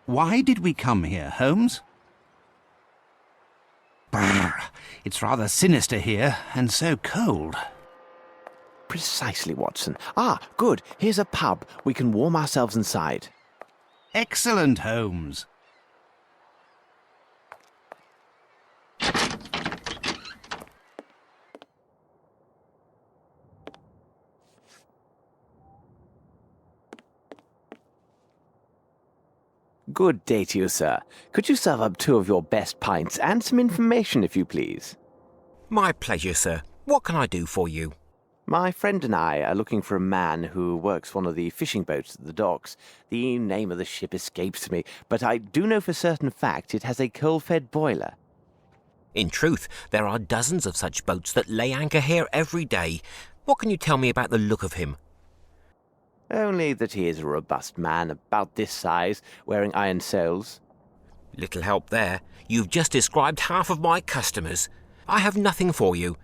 Why did we come here, Holmes? Brr, it's rather sinister here, and so cold. Precisely, Watson. Ah, good. Here's a pub. We can warm ourselves inside. Excellent, Holmes. Good day to you, sir. Could you serve up 2 of your best pints and some information, if you please? My pleasure, sir. What can I do for you? My friend and I are looking for a man who works one of the fishing boats at the docks. The name of the ship escapes me, but I do know for certain fact it has a coal-fed boiler. In truth, there are dozens of such boats that lay anchor here every day. What can you tell me about the look of him? Only that he is a robust man, about this size, wearing iron soles. Little help there. You've just described half of my customers. I have nothing for you.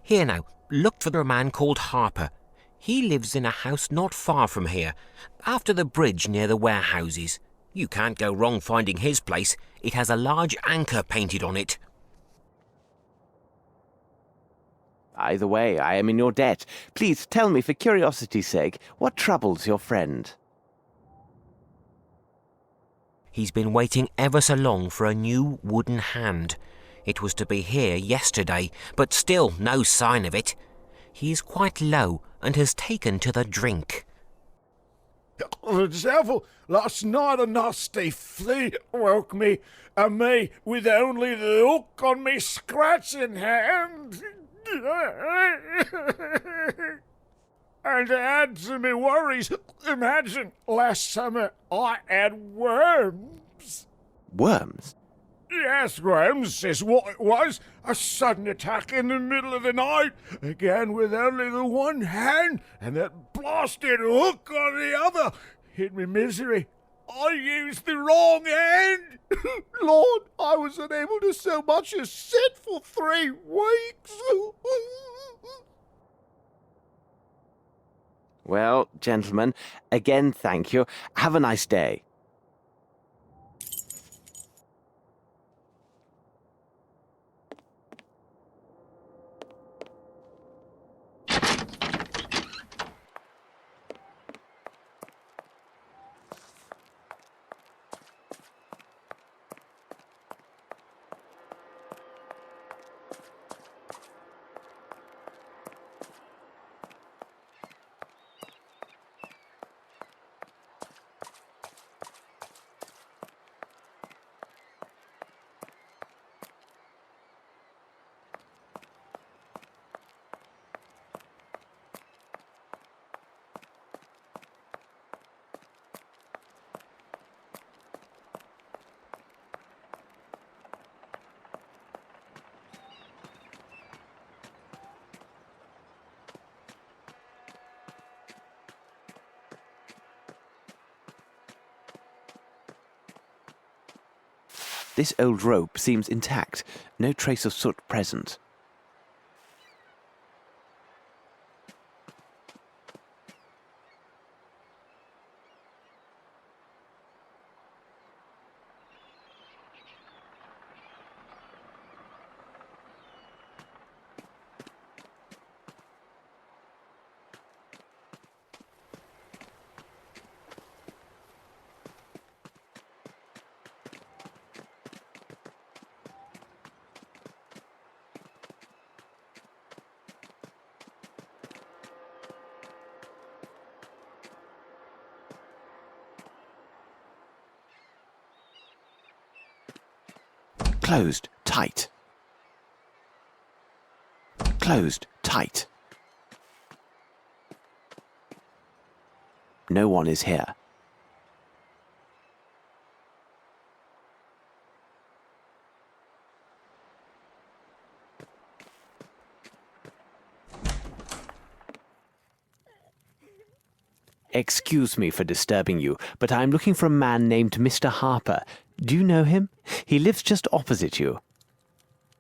Here now, look for a man called Harper. He lives in a house not far from here, after the bridge near the warehouses. You can't go wrong finding his place. It has a large anchor painted on it. Either way, I am in your debt. Please tell me, for curiosity's sake, what troubles your friend? He's been waiting ever so long for a new wooden hand. It was to be here yesterday, but still no sign of it. He is quite low and has taken to the drink. The devil, last night a nasty flea woke me, and me with only the hook on me scratching hand. And to add to me worries, imagine last summer I had worms. Worms? Yes, worms is what it was. A sudden attack in the middle of the night, again with only the one hand, and that blasted hook on the other. In me misery, I used the wrong hand. Lord, I was unable to so much as sit for 3 weeks. Well, gentlemen, again thank you. Have a nice day. This old rope seems intact. No trace of soot present. Closed tight. Closed tight. No one is here. Excuse me for disturbing you, but I am looking for a man named Mr. Harper. Do you know him? He lives just opposite you.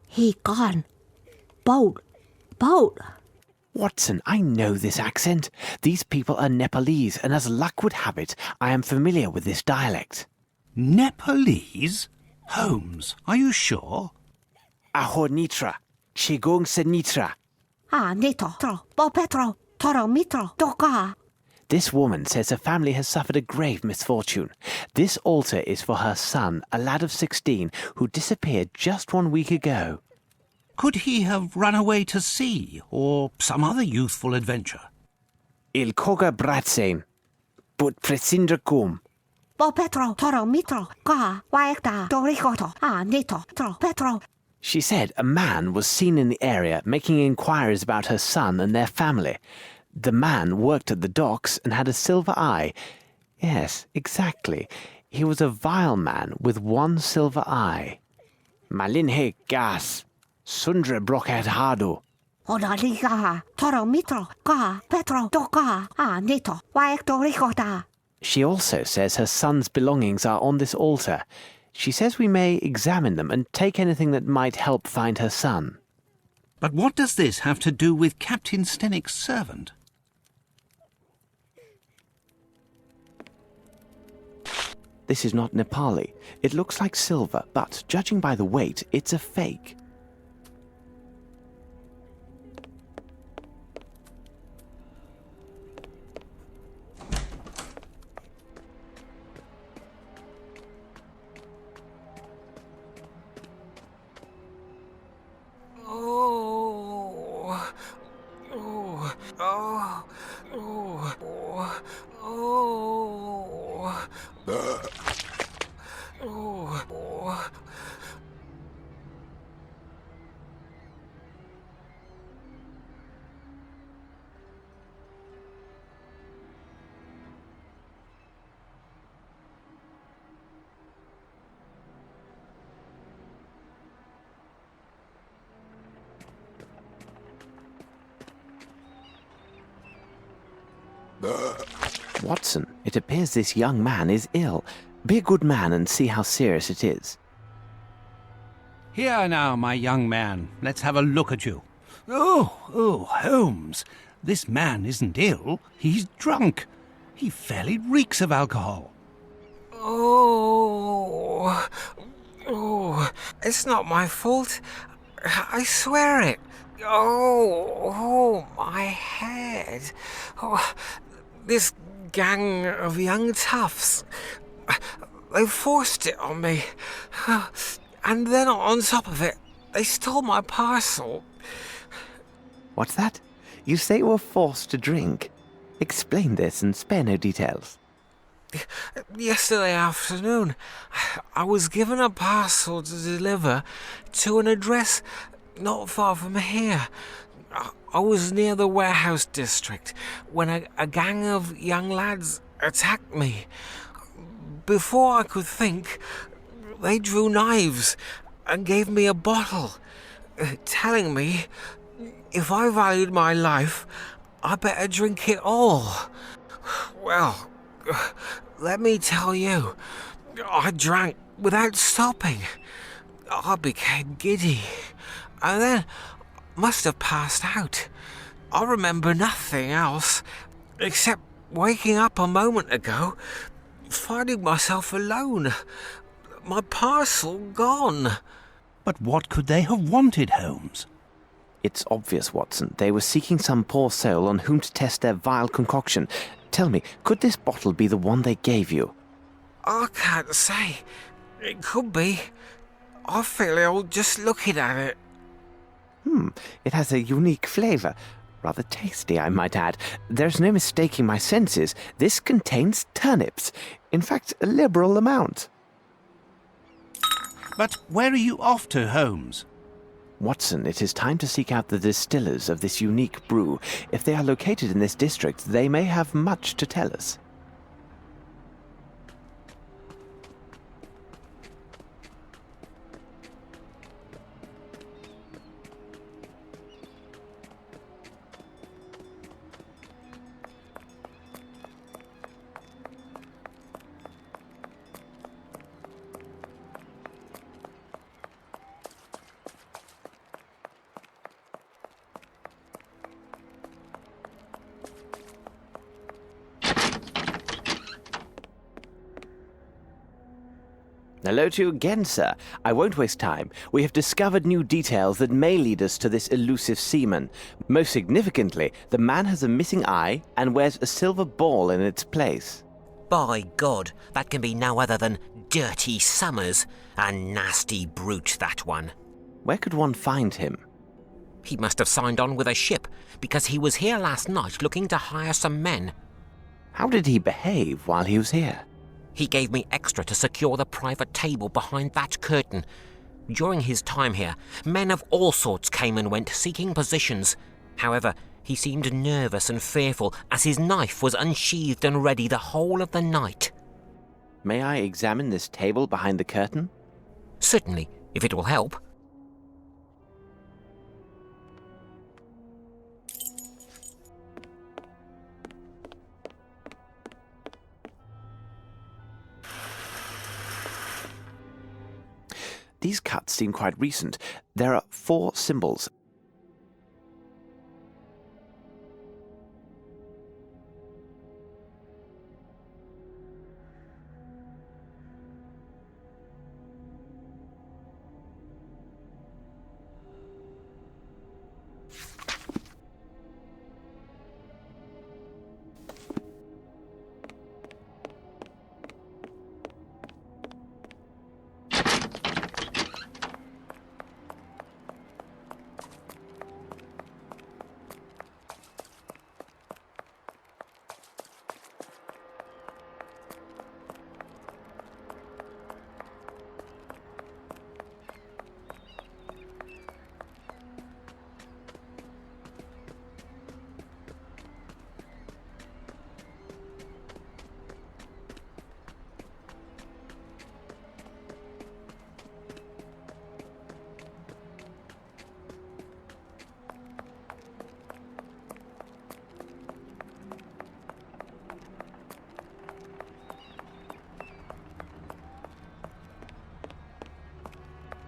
He gone. Boat. Watson, I know this accent. These people are Nepalese, and as luck would have it, I am familiar with this dialect. Nepalese? Holmes, are you sure? Aho Nitra, Chigong Senitra. Nito, tro, bo petro, toro mitro, doka. This woman says her family has suffered a grave misfortune. This altar is for her son, a lad of 16, who disappeared just 1 week ago. Could he have run away to sea, or some other youthful adventure? Il koga bratsen, but presindra kum. Bo petro, toro mitro, ka, waekta, dorikoto. Nito, tro, petro. She said a man was seen in the area making inquiries about her son and their family. The man worked at the docks and had a silver eye. Yes, exactly. He was a vile man with 1 silver eye. Malinhe gas, sundra brokat hado. Liga, toro mitro, ka, petro, doka. Nito, waekto rikota. She also says her son's belongings are on this altar. She says we may examine them and take anything that might help find her son. But what does this have to do with Captain Stenick's servant? This is not Nepali. It looks like silver, but judging by the weight, it's a fake. Watson, it appears this young man is ill. Be a good man and see how serious it is. Here now, my young man. Let's have a look at you. Oh, Holmes. This man isn't ill. He's drunk. He fairly reeks of alcohol. It's not my fault. I swear it. My head. This gang of young toughs. They forced it on me. And then on top of it, they stole my parcel. What's that? You say you were forced to drink. Explain this and spare no details. Yesterday afternoon, I was given a parcel to deliver to an address not far from here. I was near the warehouse district when a gang of young lads attacked me. Before I could think, they drew knives and gave me a bottle, telling me if I valued my life, I better drink it all. Well, let me tell you, I drank without stopping. I became giddy, and then must have passed out. I remember nothing else, except waking up a moment ago, finding myself alone. My parcel gone. But what could they have wanted, Holmes? It's obvious, Watson. They were seeking some poor soul on whom to test their vile concoction. Tell me, could this bottle be the one they gave you? I can't say. It could be. I feel ill just looking at it. It has a unique flavour. Rather tasty, I might add. There's no mistaking my senses. This contains turnips. In fact, a liberal amount. But where are you off to, Holmes? Watson, it is time to seek out the distillers of this unique brew. If they are located in this district, they may have much to tell us. Hello to you again, sir. I won't waste time. We have discovered new details that may lead us to this elusive seaman. Most significantly, the man has a missing eye and wears a silver ball in its place. By God, that can be no other than Dirty Summers. A nasty brute, that one. Where could one find him? He must have signed on with a ship, because he was here last night looking to hire some men. How did he behave while he was here? He gave me extra to secure the private table behind that curtain. During his time here, men of all sorts came and went seeking positions. However, he seemed nervous and fearful as his knife was unsheathed and ready the whole of the night. May I examine this table behind the curtain? Certainly, if it will help. These cuts seem quite recent. There are 4 symbols.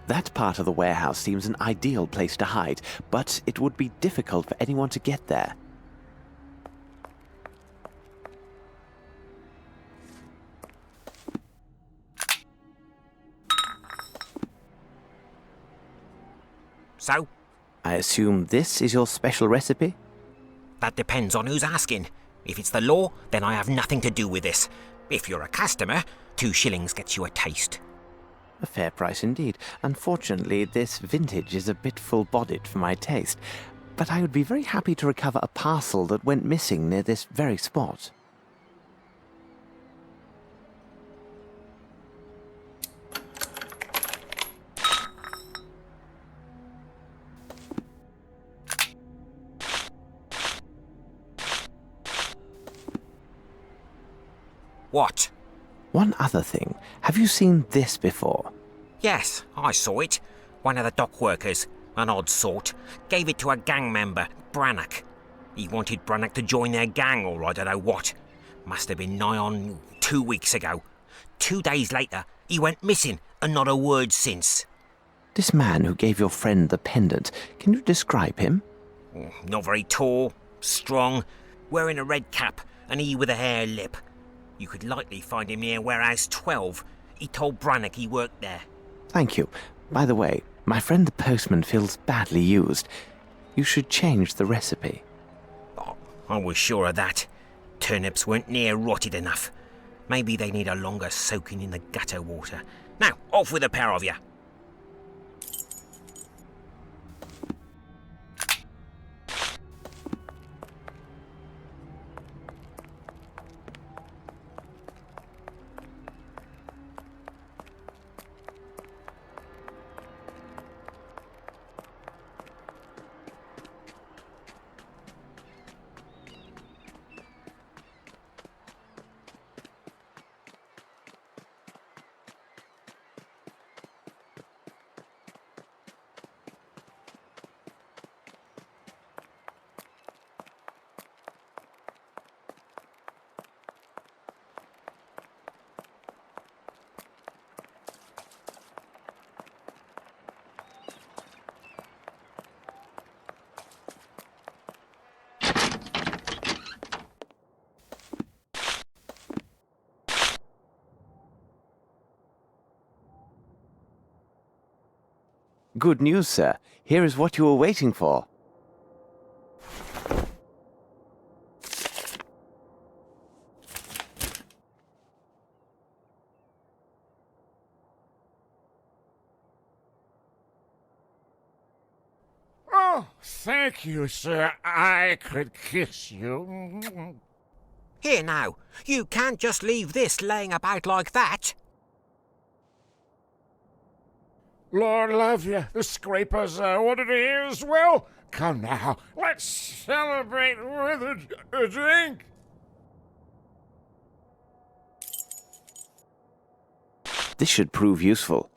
That part of the warehouse seems an ideal place to hide, but it would be difficult for anyone to get there. So? I assume this is your special recipe? That depends on who's asking. If it's the law, then I have nothing to do with this. If you're a customer, 2 shillings gets you a taste. A fair price indeed. Unfortunately, this vintage is a bit full-bodied for my taste, but I would be very happy to recover a parcel that went missing near this very spot. What? One other thing. Have you seen this before? Yes, I saw it. One of the dock workers, an odd sort, gave it to a gang member, Brannock. He wanted Brannock to join their gang or I don't know what. Must have been nigh on 2 weeks ago. 2 days later, he went missing and not a word since. This man who gave your friend the pendant, can you describe him? Not very tall, strong, wearing a red cap and he with a hare lip. You could likely find him near Warehouse 12. He told Brannock he worked there. Thank you. By the way, my friend the postman feels badly used. You should change the recipe. Oh, I was sure of that. Turnips weren't near rotted enough. Maybe they need a longer soaking in the gutter water. Now, off with a pair of you. Good news, sir. Here is what you were waiting for. Oh, thank you, sir. I could kiss you. Here now, you can't just leave this laying about like that. Lord love you, the scrapers ordered here as well. Come now, let's celebrate with a drink. This should prove useful.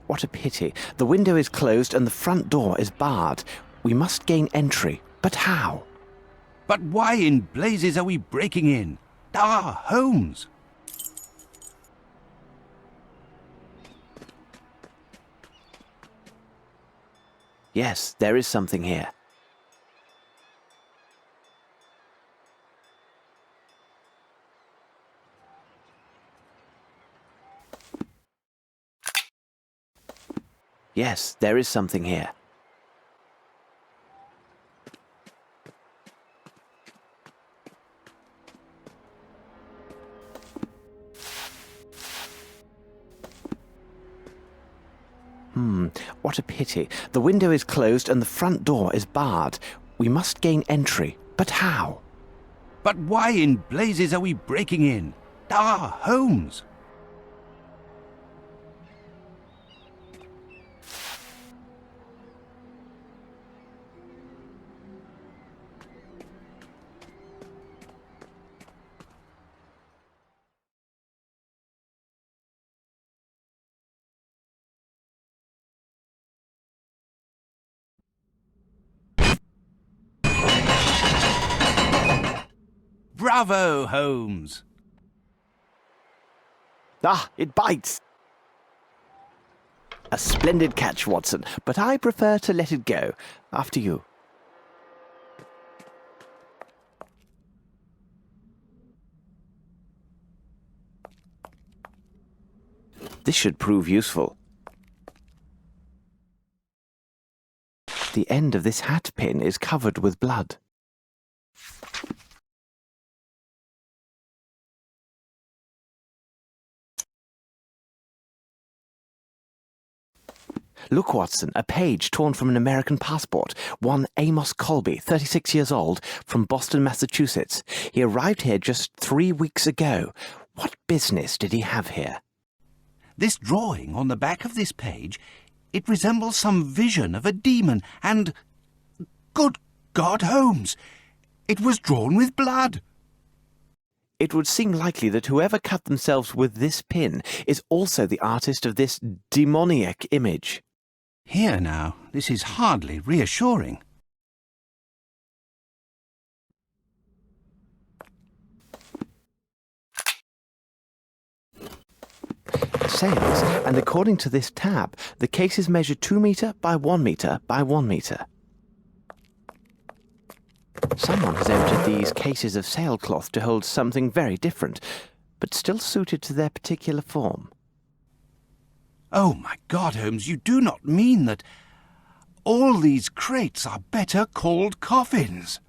What a pity. The window is closed and the front door is barred. We must gain entry. But how? But why in blazes are we breaking in? Ah, Holmes! Yes, there is something here. Yes, there is something here. What a pity. The window is closed and the front door is barred. We must gain entry. But how? But why in blazes are we breaking in? Ah, Holmes! Bravo, Holmes! Ah, it bites! A splendid catch, Watson, but I prefer to let it go. After you. This should prove useful. The end of this hat pin is covered with blood. Look, Watson, a page torn from an American passport. One Amos Colby, 36 years old, from Boston, Massachusetts. He arrived here just 3 weeks ago. What business did he have here? This drawing on the back of this page, it resembles some vision of a demon and... Good God, Holmes! It was drawn with blood! It would seem likely that whoever cut themselves with this pin is also the artist of this demoniac image. Here now, this is hardly reassuring. Sails, and according to this tab, the case is measured 2 meter by 1 meter by 1 meter. Someone has emptied these cases of sailcloth to hold something very different, but still suited to their particular form. Oh, my God, Holmes, you do not mean that all these crates are better called coffins?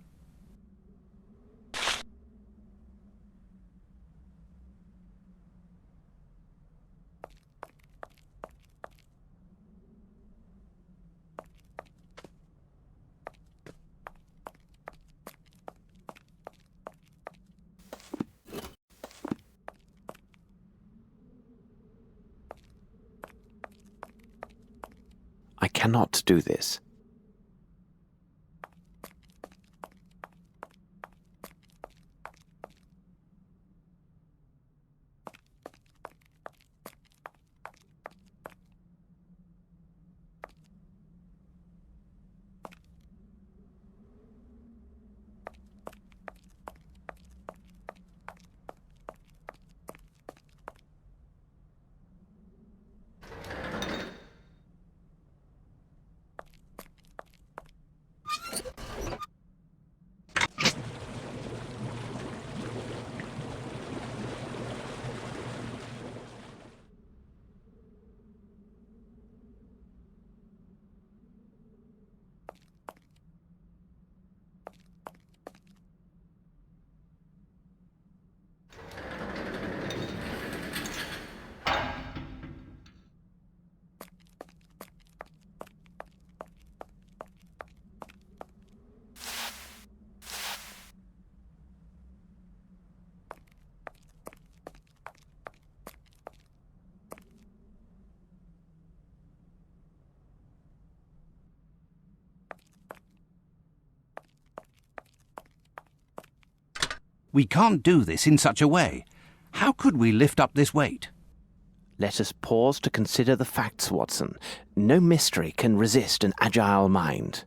I cannot do this. We can't do this in such a way. How could we lift up this weight? Let us pause to consider the facts, Watson. No mystery can resist an agile mind.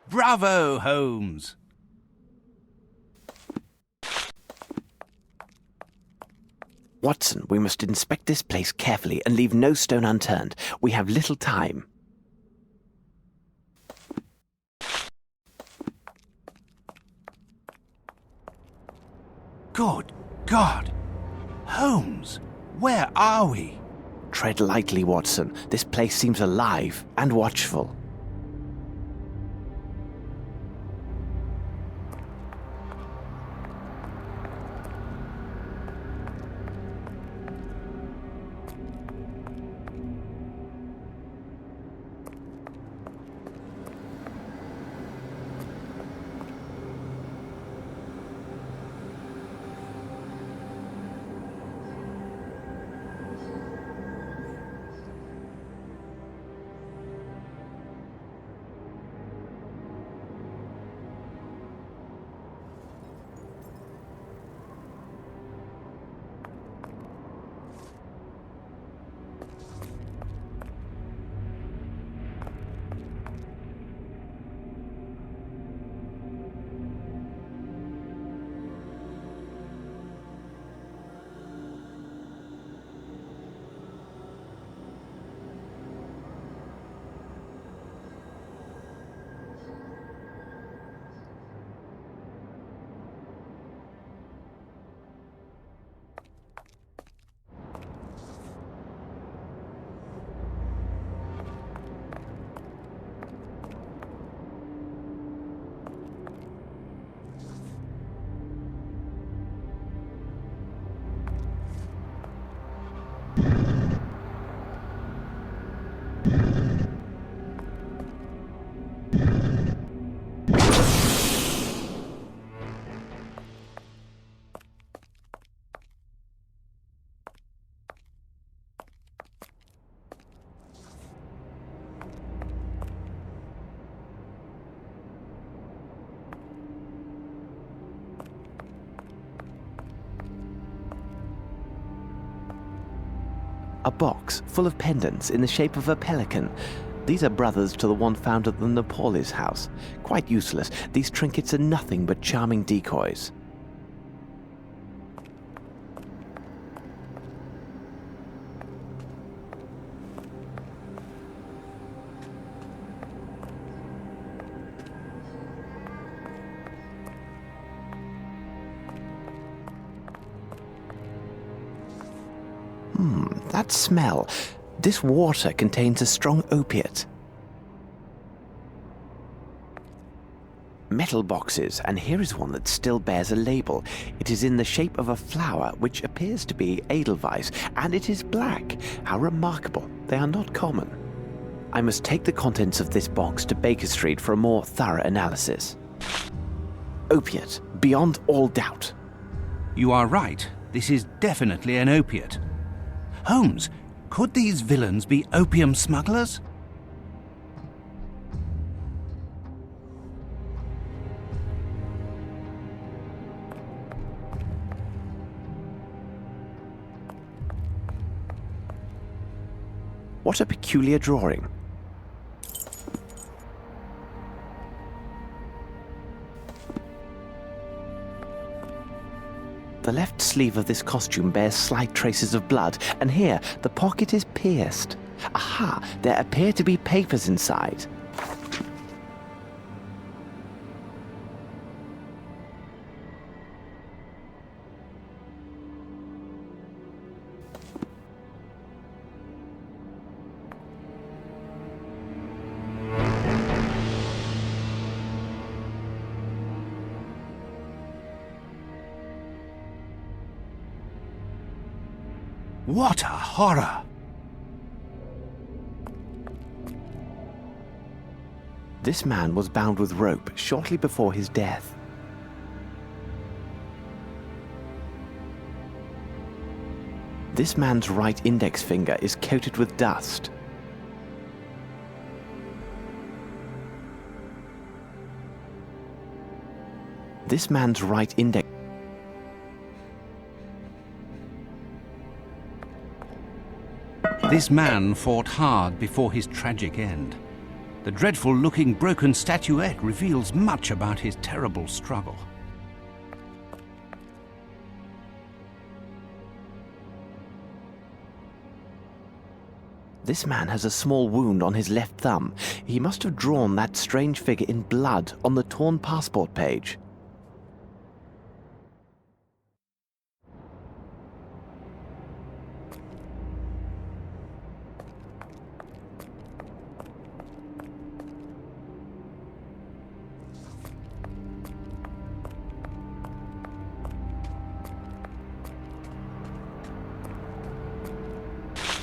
Bravo, Holmes! Watson, we must inspect this place carefully and leave no stone unturned. We have little time. Good God! Holmes, where are we? Tread lightly, Watson. This place seems alive and watchful. A box full of pendants in the shape of a pelican. These are brothers to the one found at the Napolis house. Quite useless. These trinkets are nothing but charming decoys. That smell. This water contains a strong opiate. Metal boxes, and here is one that still bears a label. It is in the shape of a flower, which appears to be Edelweiss, and it is black. How remarkable. They are not common. I must take the contents of this box to Baker Street for a more thorough analysis. Opiate, beyond all doubt. You are right. This is definitely an opiate. Holmes, could these villains be opium smugglers? What a peculiar drawing. The left sleeve of this costume bears slight traces of blood, and here the pocket is pierced. Aha, there appear to be papers inside. What a horror! This man was bound with rope shortly before his death. This man's right index finger is coated with dust. This man's right index... This man fought hard before his tragic end. The dreadful-looking broken statuette reveals much about his terrible struggle. This man has a small wound on his left thumb. He must have drawn that strange figure in blood on the torn passport page.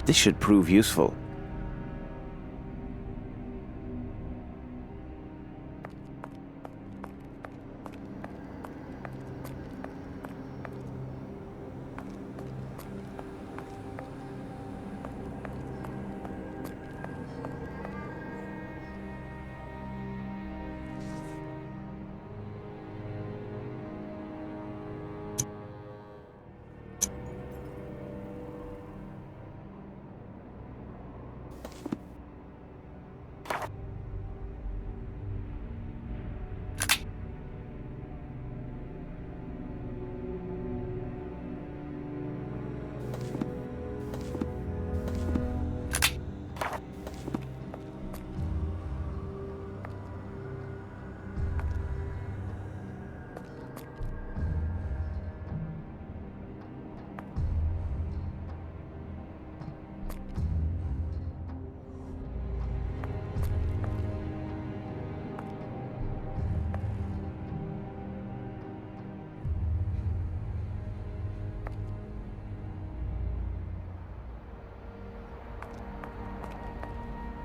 This should prove useful.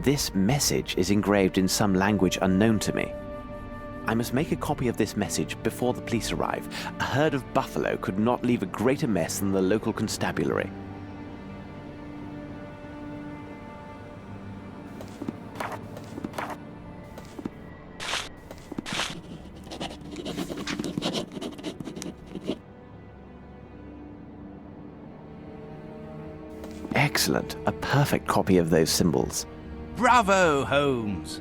This message is engraved in some language unknown to me. I must make a copy of this message before the police arrive. A herd of buffalo could not leave a greater mess than the local constabulary. Excellent. A perfect copy of those symbols. Bravo, Holmes!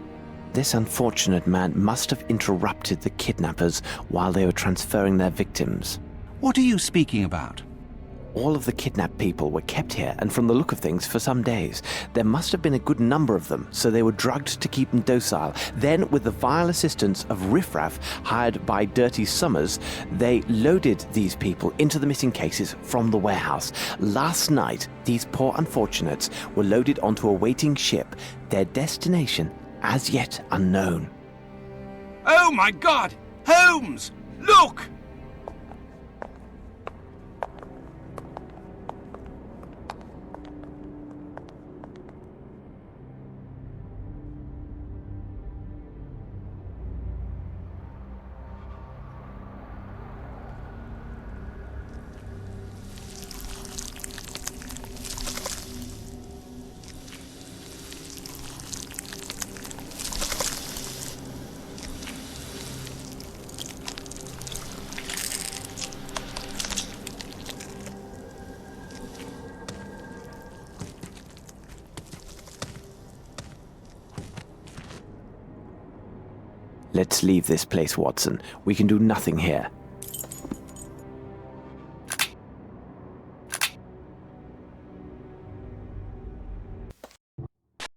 This unfortunate man must have interrupted the kidnappers while they were transferring their victims. What are you speaking about? All of the kidnapped people were kept here, and from the look of things, for some days. There must have been a good number of them, so they were drugged to keep them docile. Then, with the vile assistance of riffraff hired by Dirty Summers, they loaded these people into the missing cases from the warehouse. Last night, these poor unfortunates were loaded onto a waiting ship, their destination as yet unknown. Oh, my God! Holmes! Look! Let's leave this place, Watson. We can do nothing here.